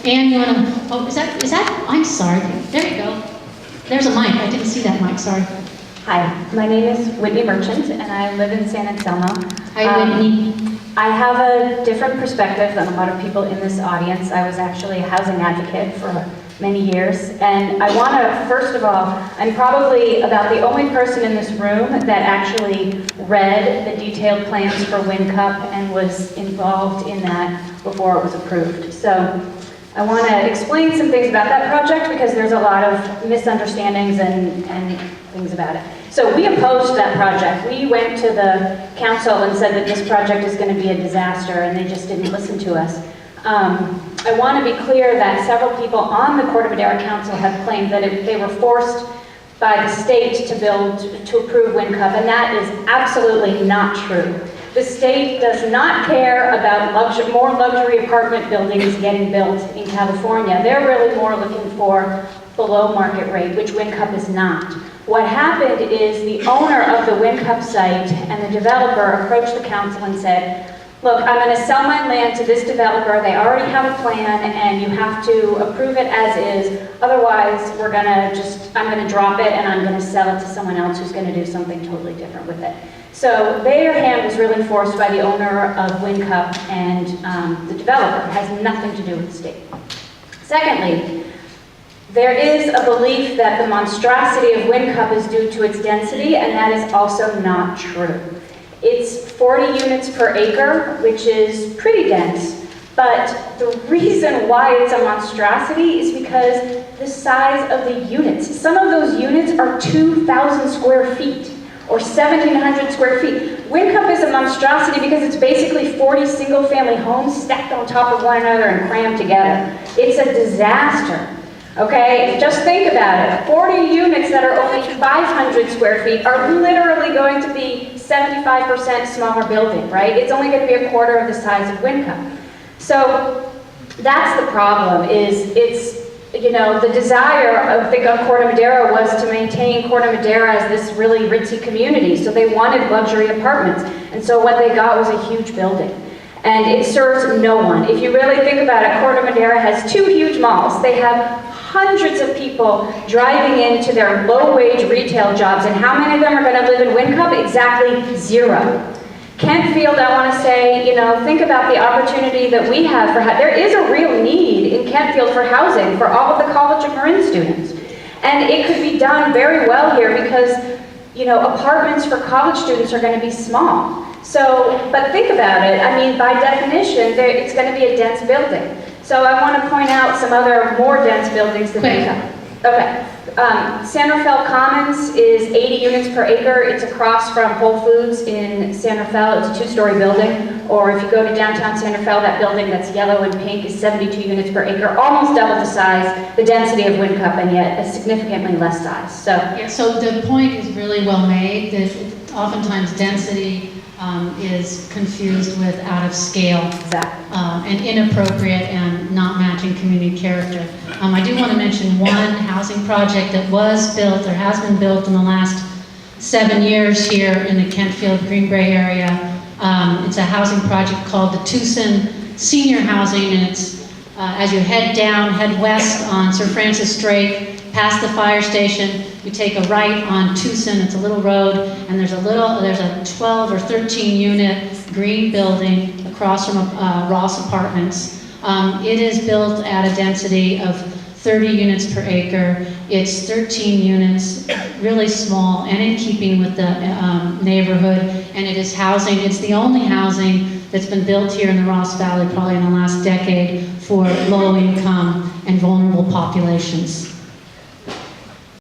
Ann, you want to, oh, is that, I'm sorry, there you go. There's a mic, I didn't see that mic, sorry. Hi, my name is Whitney Merchant, and I live in San Anselmo. Hi, Whitney. I have a different perspective than a lot of people in this audience. I was actually a housing advocate for many years, and I want to, first of all, I'm probably about the only person in this room that actually read the detailed plans for WinCup and was involved in that before it was approved. So I want to explain some things about that project because there's a lot of misunderstandings and things about it. So we opposed that project. We went to the council and said that this project is going to be a disaster, and they just didn't listen to us. I want to be clear that several people on the Corte Madera Council have claimed that they were forced by the state to approve WinCup, and that is absolutely not true. The state does not care about more luxury apartment buildings getting built in California. They're really more looking for below market rate, which WinCup is not. What happened is the owner of the WinCup site and the developer approached the council and said, look, I'm going to sell my land to this developer. They already have a plan, and you have to approve it as is. Otherwise, I'm going to drop it, and I'm going to sell it to someone else who's going to do something totally different with it. So their hand was really forced by the owner of WinCup and the developer. It has nothing to do with the state. Secondly, there is a belief that the monstrosity of WinCup is due to its density, and that is also not true. It's 40 units per acre, which is pretty dense, but the reason why it's a monstrosity is because the size of the units. Some of those units are 2,000 square feet or 1,700 square feet. WinCup is a monstrosity because it's basically 40 single-family homes stacked on top of one another and crammed together. It's a disaster. Okay, just think about it. 40 units that are only 500 square feet are literally going to be 75% smaller building, right? It's only going to be a quarter of the size of WinCup. So that's the problem, the desire of Corte Madera was to maintain Corte Madera as this really ritzy community. So they wanted luxury apartments. And so what they got was a huge building. And it serves no one. If you really think about it, Corte Madera has 2 huge malls. They have hundreds of people driving into their low-wage retail jobs, and how many of them are going to live in WinCup? Exactly 0. Kentfield, I want to say, think about the opportunity that we have for there is a real need in Kentfield for housing for all of the College of Marin students. And it could be done very well here because, apartments for college students are going to be small. So, but think about it. I mean, by definition, it's going to be a dense building. So I want to point out some other more dense buildings that we have. Okay. San Rafael Commons is 80 units per acre. It's across from Whole Foods in San Rafael. It's a 2-story building. Or if you go to downtown San Rafael, that building that's yellow and pink is 72 units per acre, almost double the size, the density of WinCup, and yet a significantly less size. So, yeah, so the point is really well made that oftentimes density is confused with out of scale. Exactly. And inappropriate and not matching community character. I do want to mention one housing project that was built or has been built in the last 7 years here in the Kentfield, Greenbrae area. It's a housing project called the Tucson Senior Housing, and it's as you head west on Sir Francis Drake, past the fire station, you take a right on Tucson. It's a little road, and there's a 12 or 13 unit green building across from Ross Apartments. It is built at a density of 30 units per acre. It's 13 units, really small and in keeping with the neighborhood, and it is housing. It's the only housing that's been built here in the Ross Valley probably in the last decade for low income and vulnerable populations.